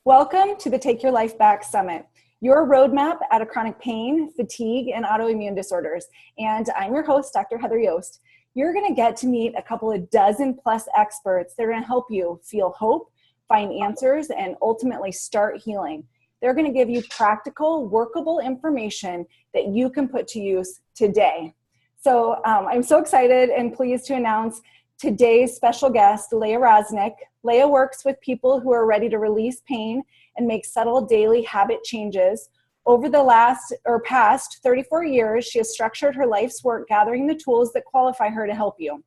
Welcome to the Take Your Life Back Summit, your roadmap out of chronic pain, fatigue, and autoimmune disorders. And I'm your host, Dr. Heather Yost. You're going to get to meet a couple of dozen plus experts that are going to help you feel hope, find answers, and ultimately start healing. They're going to give you practical, workable information that you can put to use today. So I'm so excited and pleased to announce today's special guest, Laya Raznick. Laya works with people who are ready to release pain and make subtle daily habit changes. Over the past 34 years, she has structured her life's work gathering the tools that qualify her to help you.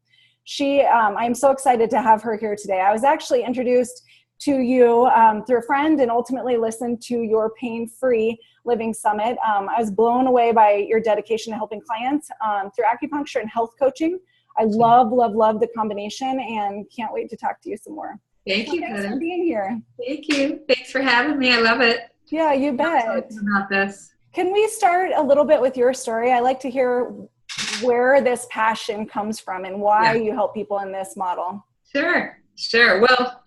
I'm so excited to have her here today. I was actually introduced to you through a friend and ultimately listened to your Pain-Free Living Summit. I was blown away by your dedication to helping clients through acupuncture and health coaching. I love the combination and can't wait to talk to you some more. Thank you, Thanks Heather. for being here. Thank you. Thanks for having me. I love it. Yeah, you bet. Talking about this. Can we start a little bit with your story? I like to hear where this passion comes from and why you help people in this model. Sure. Well,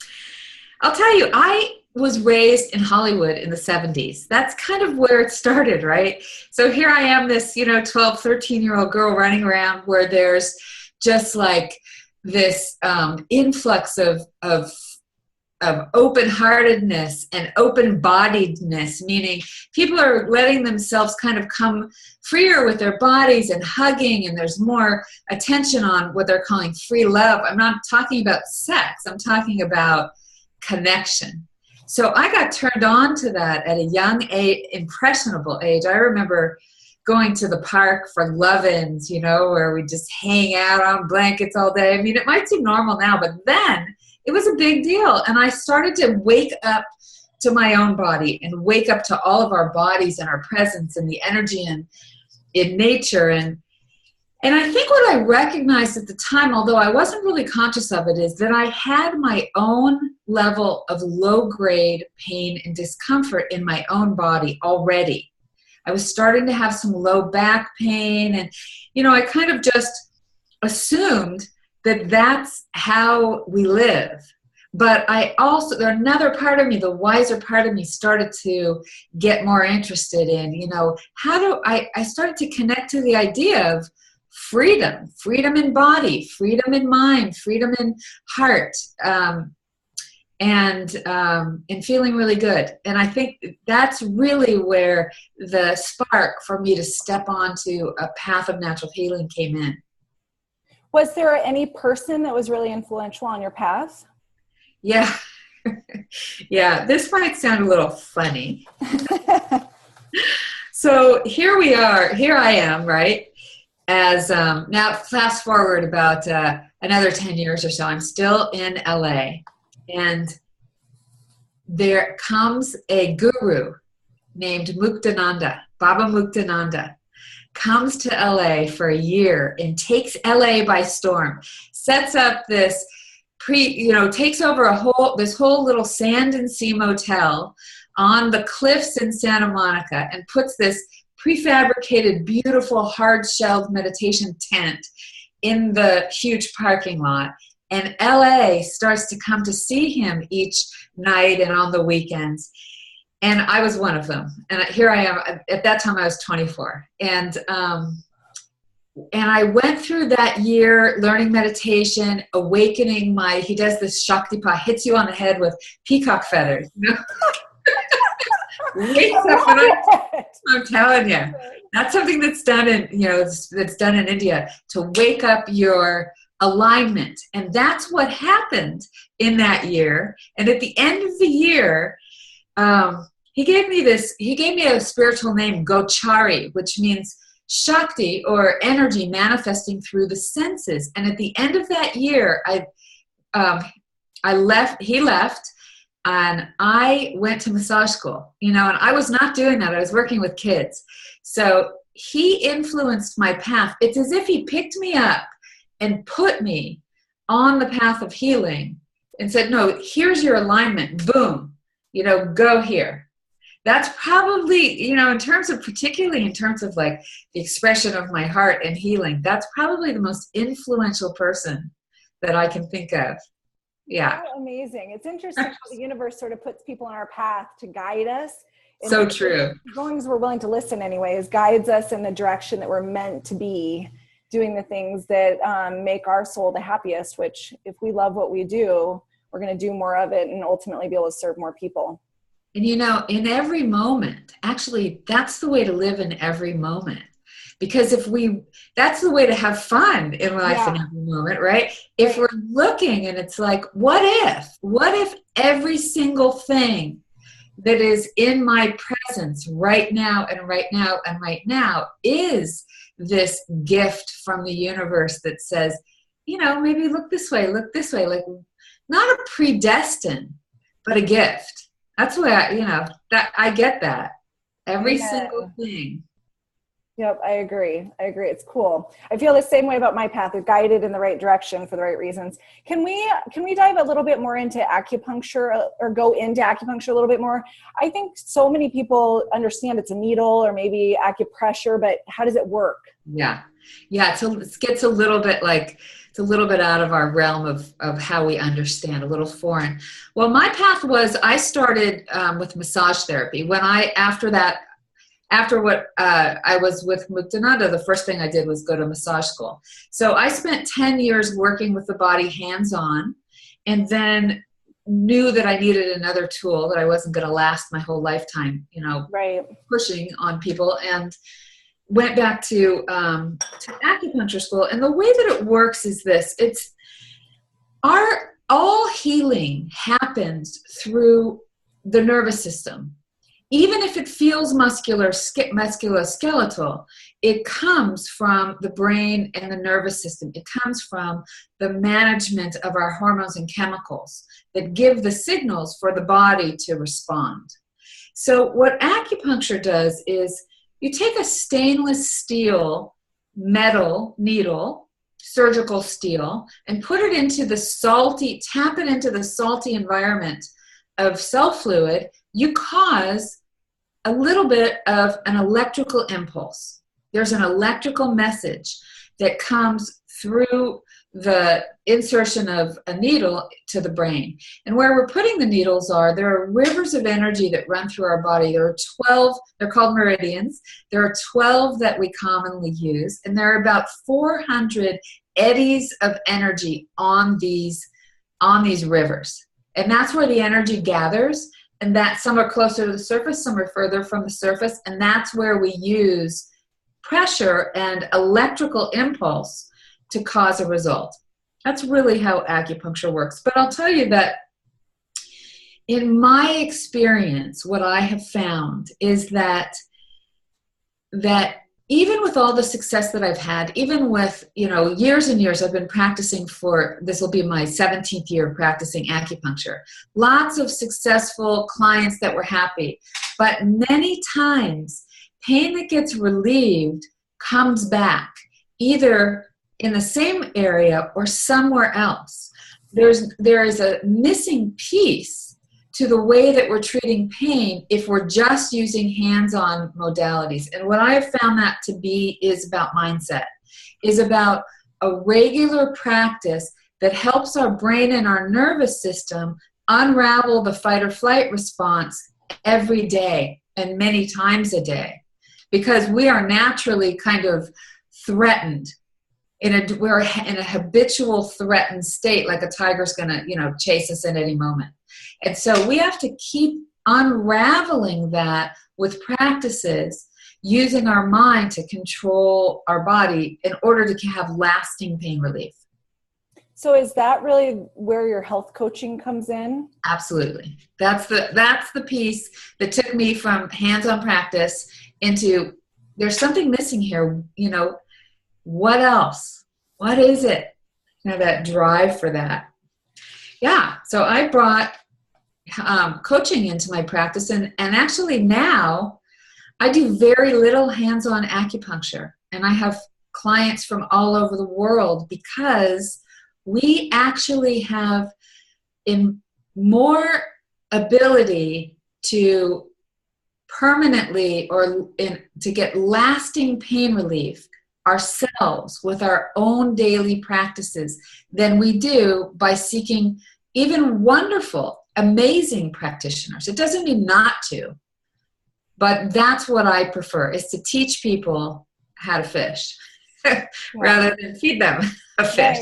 I'll tell you, I was raised in Hollywood in the 70s. That's kind of where it started, right? So here I am, this, 12, 13-year-old girl running around where there's just like this influx of open-heartedness and open-bodiedness, meaning people are letting themselves kind of come freer with their bodies and hugging, and there's more attention on what they're calling free love. I'm not talking about sex. I'm talking about connection. So I got turned on to that at a young age, impressionable age. I remember going to the park for love-ins, where we just hang out on blankets all day. I mean, it might seem normal now, but then it was a big deal. And I started to wake up to my own body and wake up to all of our bodies and our presence and the energy in nature. And I think what I recognized at the time, although I wasn't really conscious of it, is that I had my own level of low-grade pain and discomfort in my own body already. I was starting to have some low back pain, and, I kind of just assumed that that's how we live. But another part of me, the wiser part of me, started to get more interested in, I started to connect to the idea of freedom in body, freedom in mind, freedom in heart, and feeling really good. And I think that's really where the spark for me to step onto a path of natural healing came in. Was there any person that was really influential on your path? Yeah. Yeah, this might sound a little funny. So here I am, right? As now fast forward about another 10 years or so, I'm still in LA. And there comes a guru named Muktananda, Baba Muktananda, comes to LA for a year and takes LA by storm, sets up this takes over this whole little sand and sea motel on the cliffs in Santa Monica and puts this prefabricated, beautiful, hard-shelled meditation tent in the huge parking lot. And LA starts to come to see him each night and on the weekends. And I was one of them. And here I am. At that time, I was 24. And I went through that year learning meditation, awakening he does this Shaktipat, hits you on the head with peacock feathers. Wakes up, and I'm telling you, that's something that's done that's done in India, to wake up your alignment. And that's what happened in that year. And at the end of the year, he gave me a spiritual name, Gochari, which means Shakti, or energy manifesting through the senses. And at the end of that year, he left, and I went to massage school, and I was not doing that. I was working with kids. So he influenced my path. It's as if he picked me up and put me on the path of healing and said, no, here's your alignment. Boom, go here. That's probably, particularly in terms of like the expression of my heart and healing, that's probably the most influential person that I can think of. Yeah. Oh, amazing. It's interesting how the universe sort of puts people on our path to guide us. And So true. as long as we're willing to listen anyways, guides us in the direction that we're meant to be, doing the things that make our soul the happiest, which if we love what we do, we're going to do more of it and ultimately be able to serve more people. And in every moment, actually, that's the way to live in every moment. Because that's the way to have fun in life in every moment, right? If we're looking and it's like, what if every single thing that is in my presence right now and right now and right now is this gift from the universe that says, maybe look this way, like not a predestined, but a gift. That's the way I get that. Every single thing. Yep, I agree. It's cool. I feel the same way about my path. It's guided in the right direction for the right reasons. Can we dive a little bit more into acupuncture or go into acupuncture a little bit more? I think so many people understand it's a needle or maybe acupressure, but how does it work? Yeah. So it gets a little bit out of our realm of how we understand, a little foreign. Well, my path was, I started with massage therapy. After what I was with Muktananda, the first thing I did was go to massage school. So I spent 10 years working with the body hands-on, and then knew that I needed another tool, that I wasn't going to last my whole lifetime, pushing on people, and went back to acupuncture school. And the way that it works is this: all healing happens through the nervous system. Even if it feels musculoskeletal, it comes from the brain and the nervous system. It comes from the management of our hormones and chemicals that give the signals for the body to respond. So what acupuncture does is, you take a stainless steel metal needle, surgical steel, and tap it into the salty environment of cell fluid. You cause a little bit of an electrical impulse. There's an electrical message that comes through the insertion of a needle to the brain. And where we're putting the needles there are rivers of energy that run through our body. There are 12, they're called meridians. There are 12 that we commonly use, and there are about 400 eddies of energy on these rivers. And that's where the energy gathers. And that some are closer to the surface, some are further from the surface. And that's where we use pressure and electrical impulse to cause a result. That's really how acupuncture works. But I'll tell you that in my experience, what I have found is that even with all the success that I've had, even with, years and years, I've been practicing this will be my 17th year practicing acupuncture. Lots of successful clients that were happy. But many times, pain that gets relieved comes back, either in the same area or somewhere else. There is a missing piece to the way that we're treating pain if we're just using hands-on modalities. And what I have found that to be is about mindset, is about a regular practice that helps our brain and our nervous system unravel the fight or flight response every day and many times a day. Because we are naturally kind of threatened. We're in a habitual threatened state, like a tiger's going to, chase us at any moment. And so we have to keep unraveling that with practices, using our mind to control our body in order to have lasting pain relief. So is that really where your health coaching comes in? Absolutely. That's the piece that took me from hands-on practice into, there's something missing here, what else? What is it? That drive for that. Yeah. So I brought coaching into my practice, and actually now I do very little hands-on acupuncture, and I have clients from all over the world because we actually have more ability to permanently to get lasting pain relief ourselves with our own daily practices than we do by seeking even wonderful, amazing practitioners. It doesn't mean not to, but that's what I prefer, is to teach people how to fish rather than feed them a fish.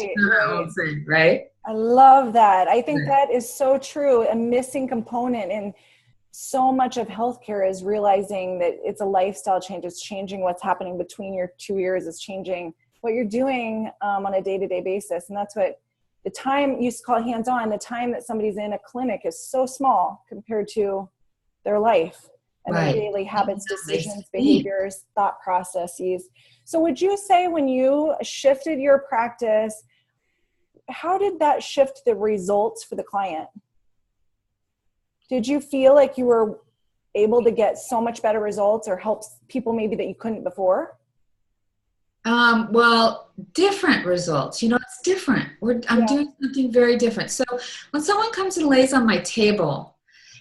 Right? I love that. I think that is so true. A missing component in so much of healthcare is realizing that it's a lifestyle change. It's changing what's happening between your 2 ears. It's changing what you're doing on a day-to-day basis. And that's what the time you used to call hands-on, the time that somebody's in a clinic is so small compared to their life and their daily habits, decisions, behaviors, thought processes. So would you say when you shifted your practice, how did that shift the results for the client? Did you feel like you were able to get so much better results or help people maybe that you couldn't before? Well, different results. It's different. I'm doing something very different. So when someone comes and lays on my table,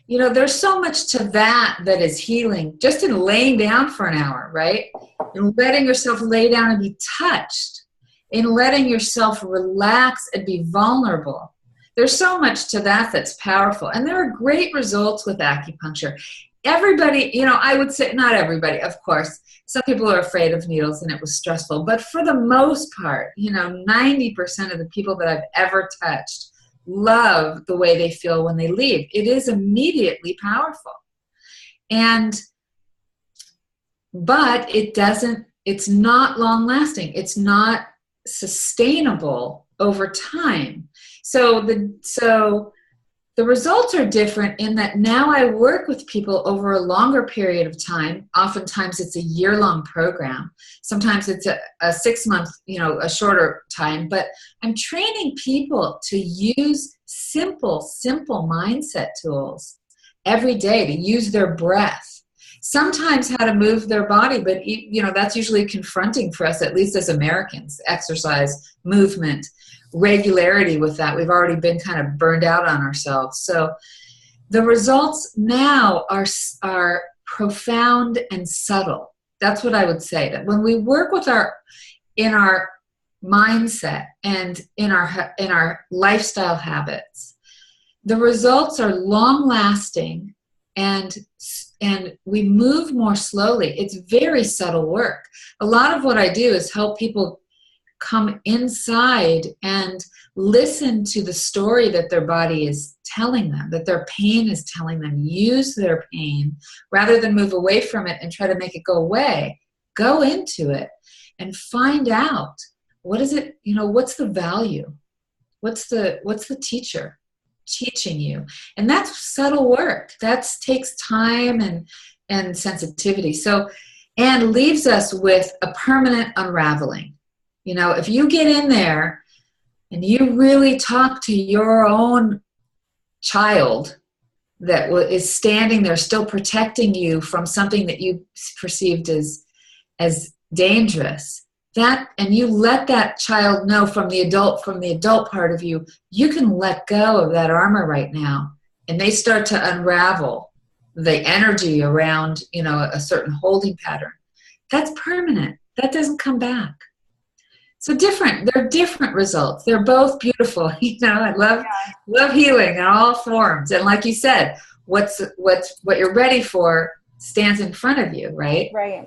there's so much to that is healing, just in laying down for an hour, right? And letting yourself lay down and be touched, in letting yourself relax and be vulnerable. There's so much to that that's powerful. And there are great results with acupuncture. Everybody, I would say, not everybody, of course. Some people are afraid of needles and it was stressful. But for the most part, 90% of the people that I've ever touched love the way they feel when they leave. It is immediately powerful. But it's not long lasting. It's not sustainable over time. So the results are different in that now I work with people over a longer period of time. Oftentimes it's a year-long program. Sometimes it's a 6 month, a shorter time, but I'm training people to use simple mindset tools every day, to use their breath. Sometimes how to move their body, but that's usually confronting for us, at least as Americans. Exercise, movement, regularity with that. We've already been kind of burned out on ourselves. So the results now are profound and subtle. That's what I would say. That when we work with in our mindset and in our lifestyle habits, the results are long lasting and we move more slowly. It's very subtle work. A lot of what I do is help people come inside and listen to the story that their body is telling them, that their pain is telling them. Use their pain rather than move away from it and try to make it go away. Go into it and find out, what is it, what's the value? What's the teacher teaching you? And that's subtle work. That takes time and sensitivity. So, and leaves us with a permanent unraveling. If you get in there and you really talk to your own child that is standing there still protecting you from something that you perceived as dangerous, and you let that child know from the adult part of you, you can let go of that armor right now. And they start to unravel the energy around, a certain holding pattern. That's permanent. That doesn't come back. So they're different results. They're both beautiful. I love healing in all forms. And like you said, what you're ready for stands in front of you, right? Right.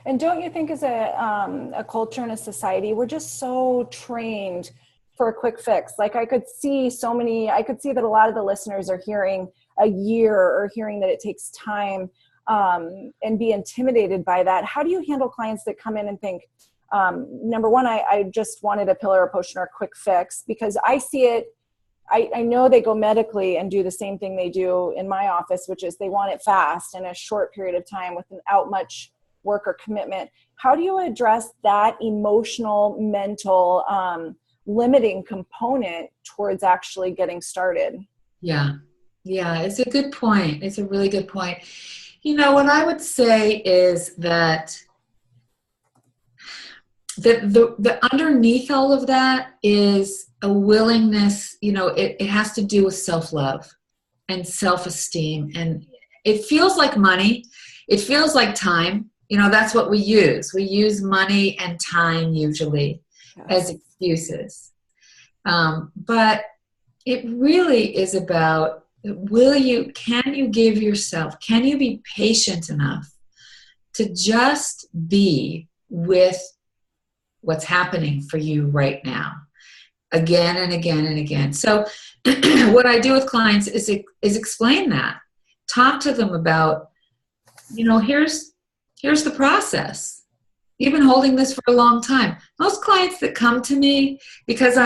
And don't you think as a culture and a society, we're just so trained for a quick fix? Like I could see that a lot of the listeners are hearing a year or hearing that it takes time and be intimidated by that. How do you handle clients that come in and think, number one, I just wanted a pill or a potion or a quick fix, because I see it. I know they go medically and do the same thing they do in my office, which is they want it fast in a short period of time without much work or commitment. How do you address that emotional, mental, limiting component towards actually getting started? Yeah, it's a good point. It's a really good point. What I would say is that the underneath all of that is a willingness, it has to do with self-love and self-esteem. And it feels like money. It feels like time. That's what we use. We use money and time usually as excuses. But It really is about, can you give yourself, can you be patient enough to just be with what's happening for you right now, again and again and again. So what I do with clients is explain that. Talk to them about, here's the process. You've been holding this for a long time. Most clients that come to me because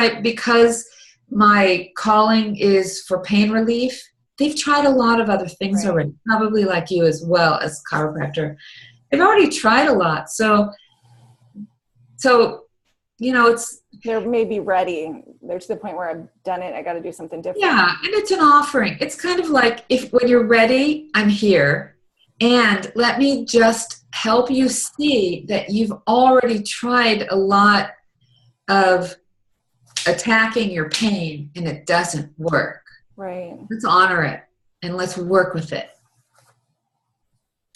my calling is for pain relief, they've tried a lot of other things already, probably like you as well as a chiropractor. They've already tried a lot. So it's... They're maybe ready. They're to the point where I've done it. I got to do something different. Yeah, and it's an offering. It's kind of like, when you're ready, I'm here. And let me just help you see that you've already tried a lot of attacking your pain and it doesn't work. Right. Let's honor it and let's work with it.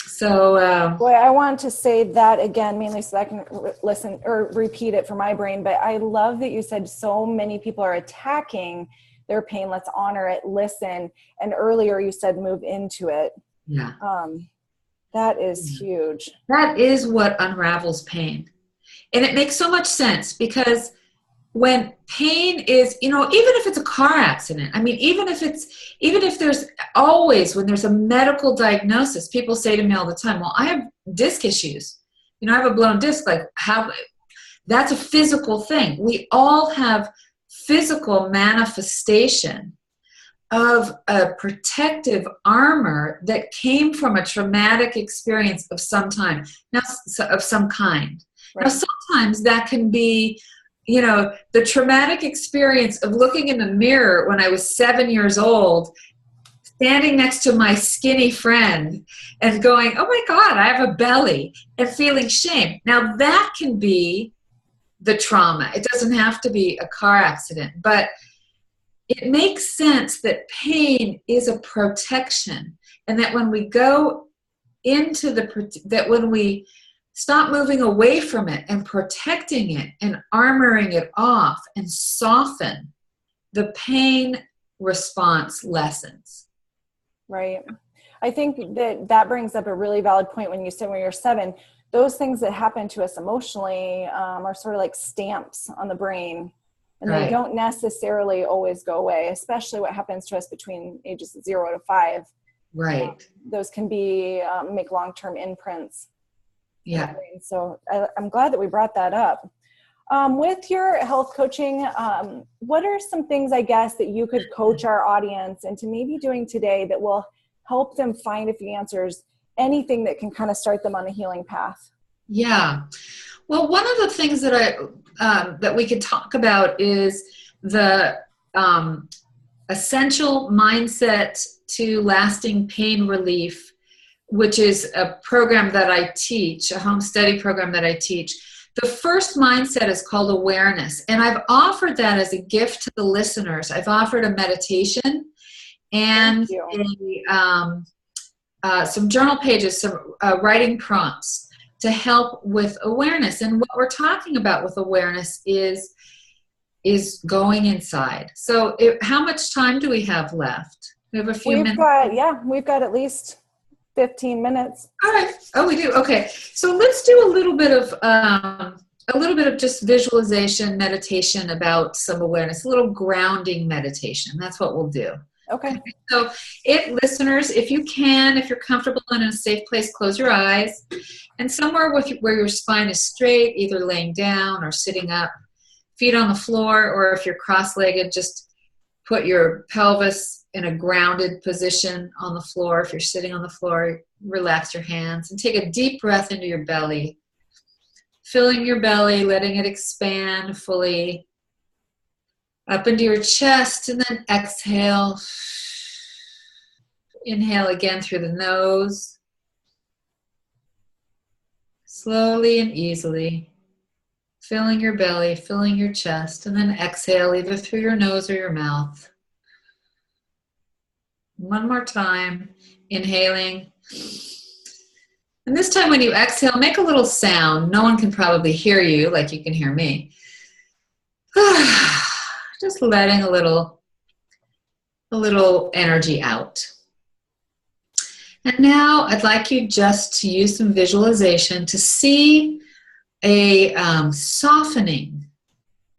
So, boy, I want to say that again, mainly so that I can listen or repeat it for my brain. But I love that you said so many people are attacking their pain. Let's honor it, listen. And earlier you said move into it. Yeah. That is huge. That is what unravels pain. And it makes so much sense because when pain is, even if it's a car accident, even if there's always, when there's a medical diagnosis, people say to me all the time, well, I have disc issues. I have a blown disc. That's a physical thing. We all have physical manifestation of a protective armor that came from a traumatic experience of some time, of some kind. Right. Now, sometimes that can be, the traumatic experience of looking in the mirror when I was 7 years old, standing next to my skinny friend and going, oh my God, I have a belly, and feeling shame. Now, that can be the trauma. It doesn't have to be a car accident, but it makes sense that pain is a protection, and that when we go into that when we stop moving away from it and protecting it and armoring it off and soften, the pain response lessens. Right. I think that brings up a really valid point when you said when you're 7, those things that happen to us emotionally are sort of like stamps on the brain. And right. They don't necessarily always go away, especially what happens to us between ages 0 to 5. Right. Those can be, make long-term imprints. Yeah. So I'm glad that we brought that up. With your health coaching, what are some things, I guess, that you could coach our audience into maybe doing today that will help them find a few answers, anything that can kind of start them on the healing path? Yeah. Well, one of the things that we could talk about is the essential mindset to lasting pain relief, which is a program that I teach, a home study program that I teach. The first mindset is called awareness, and I've offered that as a gift to the listeners. I've offered a meditation and some journal pages, some writing prompts to help with awareness. And what we're talking about with awareness is going inside. So how much time do we have left? We have a few minutes. We've got at least 15 minutes. All right. Oh, we do. Okay. So let's do a little bit of just visualization, meditation about some awareness, a little grounding meditation. That's what we'll do. Okay. So listeners, if you're comfortable and in a safe place, close your eyes, and somewhere where your spine is straight, either laying down or sitting up, feet on the floor, or if you're cross-legged, just put your pelvis in a grounded position on the floor. If you're sitting on the floor, relax your hands and take a deep breath into your belly, filling your belly, letting it expand fully up into your chest, and then exhale. Inhale again through the nose, slowly and easily, filling your belly, filling your chest, and then exhale either through your nose or your mouth. One more time, inhaling. And this time when you exhale, make a little sound. No one can probably hear you like you can hear me. Just letting a little a little energy out. And now I'd like you just to use some visualization to see a softening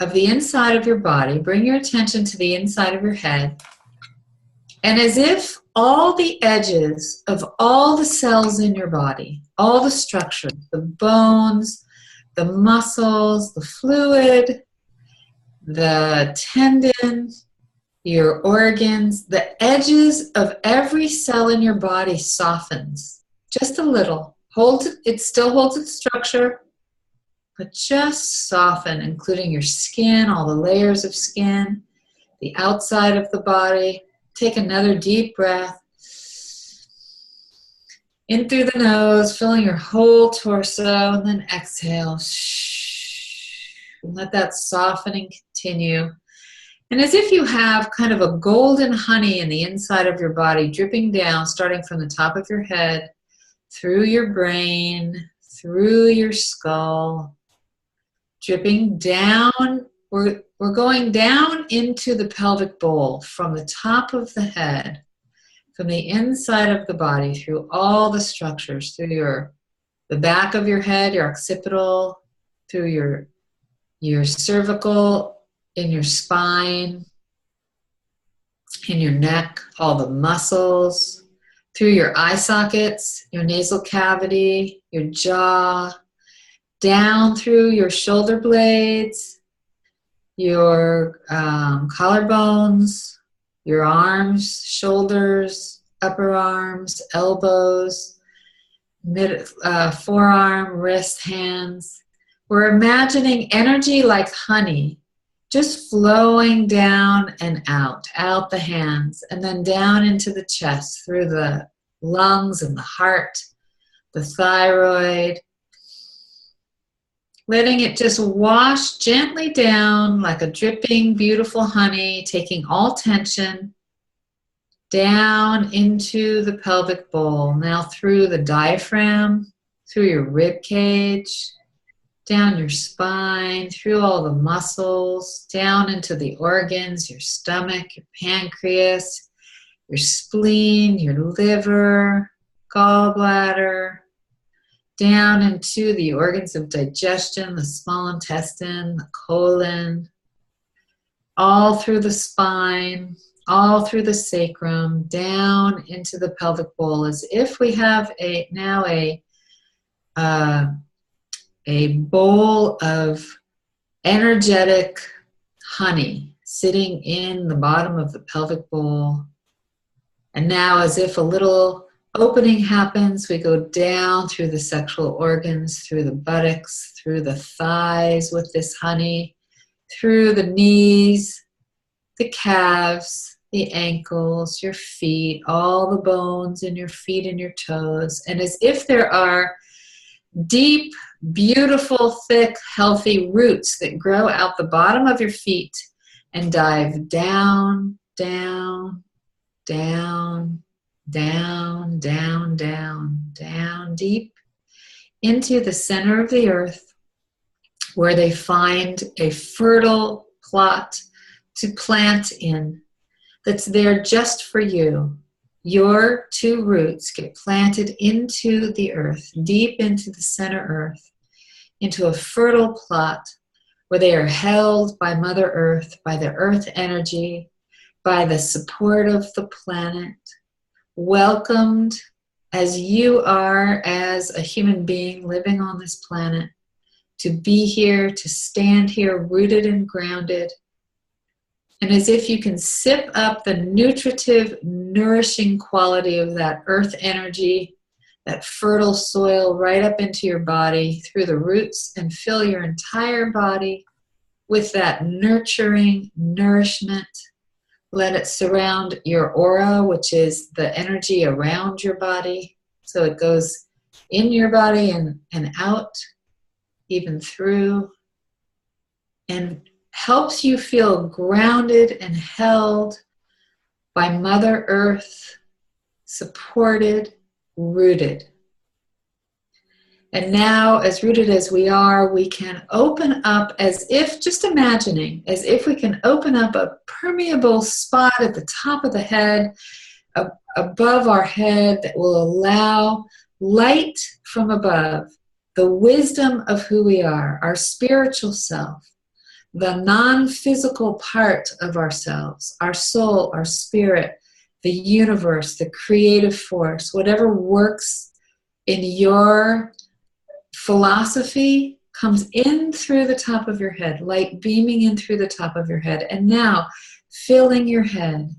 of the inside of your body. Bring your attention to the inside of your head. And as if all the edges of all the cells in your body, all the structure, the bones, the muscles, the fluid, the tendon, your organs, the edges of every cell in your body softens just a little. It still holds its structure, but just soften, including your skin, all the layers of skin, the outside of the body. Take another deep breath. In through the nose, filling your whole torso, and then exhale. And let that softening continue. And as if you have kind of a golden honey in the inside of your body, dripping down, starting from the top of your head, through your brain, through your skull, dripping down. We're going down into the pelvic bowl from the top of the head, from the inside of the body, through all the structures, through the back of your head, your occipital, through your cervical, in your spine, in your neck, all the muscles, through your eye sockets, your nasal cavity, your jaw, down through your shoulder blades, your collarbones, your arms, shoulders, upper arms, elbows, forearm, wrist, hands. We're imagining energy like honey just flowing down and out the hands, and then down into the chest, through the lungs and the heart, the thyroid. Letting it just wash gently down like a dripping, beautiful honey, taking all tension down into the pelvic bowl. Now through the diaphragm, through your rib cage, down your spine, through all the muscles, down into the organs, your stomach, your pancreas, your spleen, your liver, gallbladder, down into the organs of digestion, the small intestine, the colon, all through the spine, all through the sacrum, down into the pelvic bowl, as if we have now a bowl of energetic honey sitting in the bottom of the pelvic bowl. And now, as if a little opening happens, we go down through the sexual organs, through the buttocks, through the thighs with this honey, through the knees, the calves, the ankles, your feet, all the bones in your feet and your toes. And as if there are deep, beautiful, thick, healthy roots that grow out the bottom of your feet and dive down, down, down, down, down, down, down, deep into the center of the earth, where they find a fertile plot to plant in that's there just for you. Your two roots get planted into the earth, deep into the center earth, into a fertile plot where they are held by Mother Earth, by the earth energy, by the support of the planet, welcomed as you are as a human being living on this planet, to be here, to stand here rooted and grounded. And as if you can sip up the nutritive, nourishing quality of that earth energy, that fertile soil right up into your body through the roots, and fill your entire body with that nurturing nourishment. Let it surround your aura, which is the energy around your body. So it goes in your body and out, even through, and helps you feel grounded and held by Mother Earth, supported, rooted. And now, as rooted as we are, we can open up as if, just imagining, as if we can open up a permeable spot at the top of the head, above our head, that will allow light from above, the wisdom of who we are, our spiritual self, the non-physical part of ourselves, our soul, our spirit, the universe, the creative force, whatever works in your philosophy comes in through the top of your head, light beaming in through the top of your head, and now filling your head,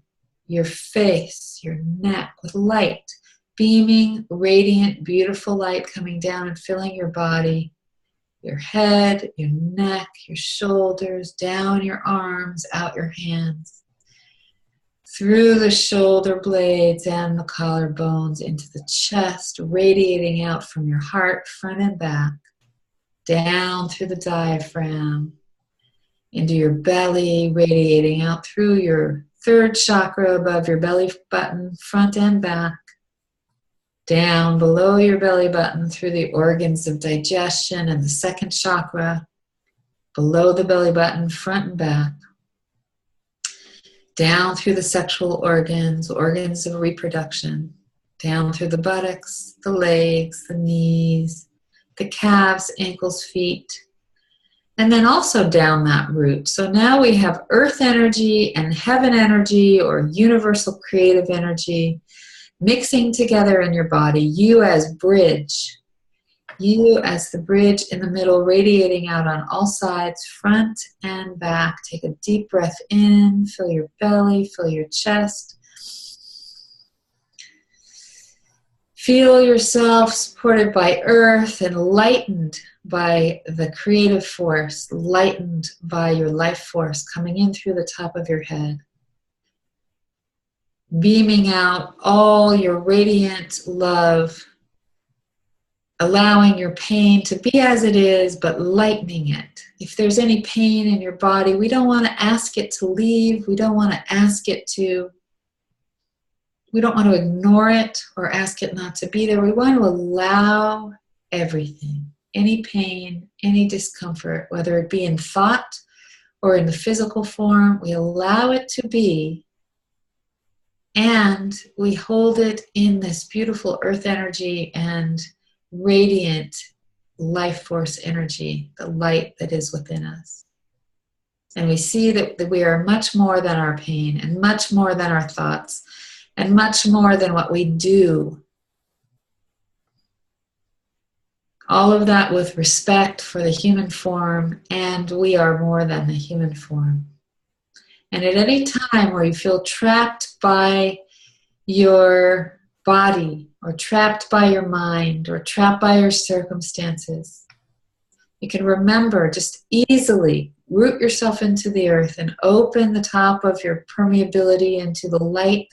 your face, your neck with light, beaming, radiant, beautiful light coming down and filling your body, your head, your neck, your shoulders, down your arms, out your hands, through the shoulder blades and the collarbones into the chest, radiating out from your heart, front and back, down through the diaphragm, into your belly, radiating out through your third chakra above your belly button, front and back, down below your belly button through the organs of digestion and the second chakra, below the belly button, front and back, down through the sexual organs, organs of reproduction, down through the buttocks, the legs, the knees, the calves, ankles, feet, and then also down that root. So now we have earth energy and heaven energy, or universal creative energy, mixing together in your body, you as bridge, you as the bridge in the middle, radiating out on all sides, front and back. Take a deep breath in, fill your belly, fill your chest. Feel yourself supported by earth and lightened by the creative force, lightened by your life force coming in through the top of your head. Beaming out all your radiant love, allowing your pain to be as it is, but lightening it. If there's any pain in your body, we don't want to ask it to leave. We don't want to ignore it or ask it not to be there. We want to allow everything, any pain, any discomfort, whether it be in thought or in the physical form, we allow it to be. And we hold it in this beautiful earth energy and radiant life force energy, the light that is within us. And we see that we are much more than our pain, and much more than our thoughts, and much more than what we do. All of that with respect for the human form, and we are more than the human form. And at any time where you feel trapped by your body, or trapped by your mind, or trapped by your circumstances, you can remember, just easily root yourself into the earth and open the top of your permeability into the light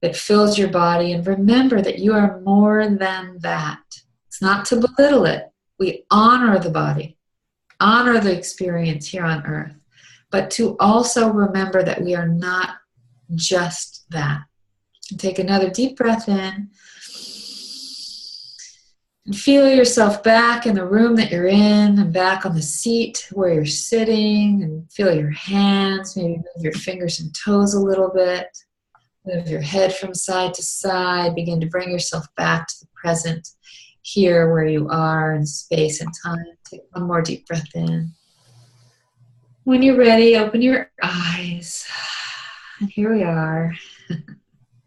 that fills your body, and remember that you are more than that. It's not to belittle it. We honor the body, honor the experience here on earth, but to also remember that we are not just that. And take another deep breath in and feel yourself back in the room that you're in, and back on the seat where you're sitting, and feel your hands, maybe move your fingers and toes a little bit, move your head from side to side, begin to bring yourself back to the present here where you are in space and time. Take one more deep breath in. When you're ready, open your eyes. And here we are.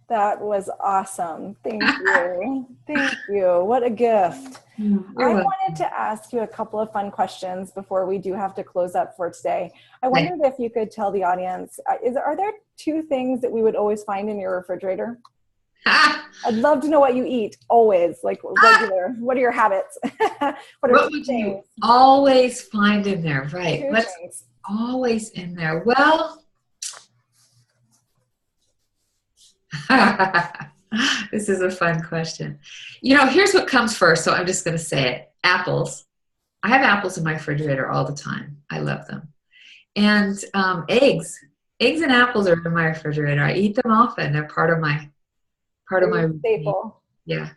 That was awesome. Thank you. Thank you. What a gift. I wanted to ask you a couple of fun questions before we do have to close up for today. I wondered if you could tell the audience, are there 2 things that we would always find in your refrigerator? I'd love to know what you eat always, like regular. What are your habits? What would you always find in there? Right. What's always in there? Well, this is a fun question. Here's what comes first, so I'm just going to say it. Apples. I have apples in my refrigerator all the time. I love them. And eggs. Eggs and apples are in my refrigerator. I eat them often. They're part of my staple. Yeah.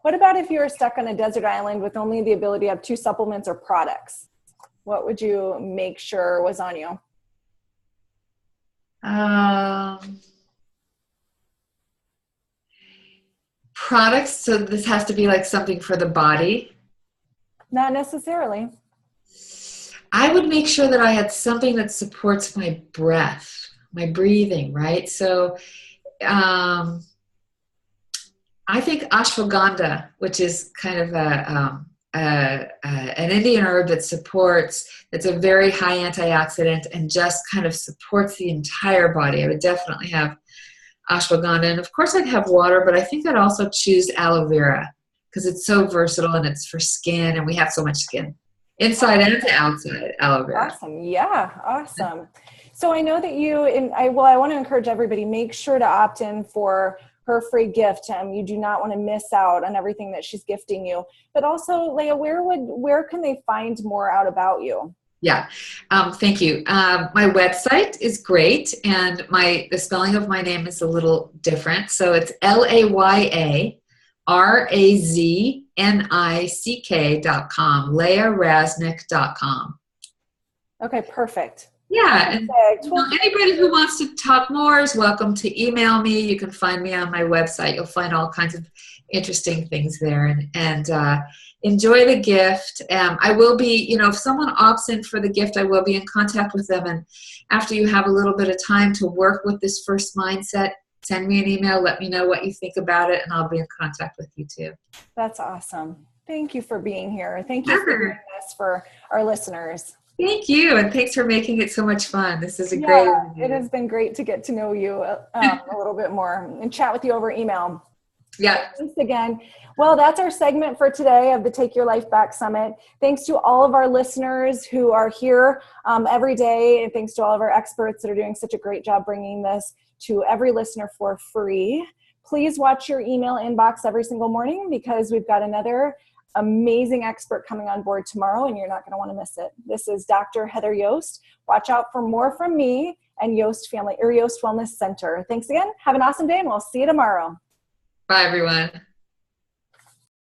What about if you were stuck on a desert island with only the ability to have 2 supplements or products? What would you make sure was on you? Products, so this has to be like something for the body? Not necessarily. I would make sure that I had something that supports my breath, my breathing, right? So I think ashwagandha, which is kind of an Indian herb that supports, it's a very high antioxidant and just kind of supports the entire body. I would definitely have ashwagandha. And of course I'd have water, but I think I'd also choose aloe vera because it's so versatile and it's for skin, and we have so much skin. Inside and outside aloe vera. Awesome. Yeah. Awesome. So I know that I want to encourage everybody, make sure to opt in for her free gift. You do not want to miss out on everything that she's gifting you. But also, Laya, where can they find more out about you? Yeah. Thank you. My website is great, and the spelling of my name is a little different. So it's LayaRaznick.com, LayaRaznick.com. Okay, perfect. Yeah, and anybody who wants to talk more is welcome to email me. You can find me on my website. You'll find all kinds of interesting things there, and enjoy the gift. I will be, if someone opts in for the gift, I will be in contact with them. And after you have a little bit of time to work with this first mindset, send me an email. Let me know what you think about it, and I'll be in contact with you too. That's awesome. Thank you for being here. Thank you for doing this for our listeners. Thank you, and thanks for making it so much fun. This is a great interview. It has been great to get to know you a little bit more and chat with you over email. Yeah. Thanks again. Well, that's our segment for today of the Take Your Life Back Summit. Thanks to all of our listeners who are here every day, and thanks to all of our experts that are doing such a great job bringing this to every listener for free. Please watch your email inbox every single morning, because we've got another amazing expert coming on board tomorrow, and you're not going to want to miss it. This is Dr. Heather Yost. Watch out for more from me and Yost Wellness Center. Thanks again. Have an awesome day, and we'll see you tomorrow. Bye, everyone.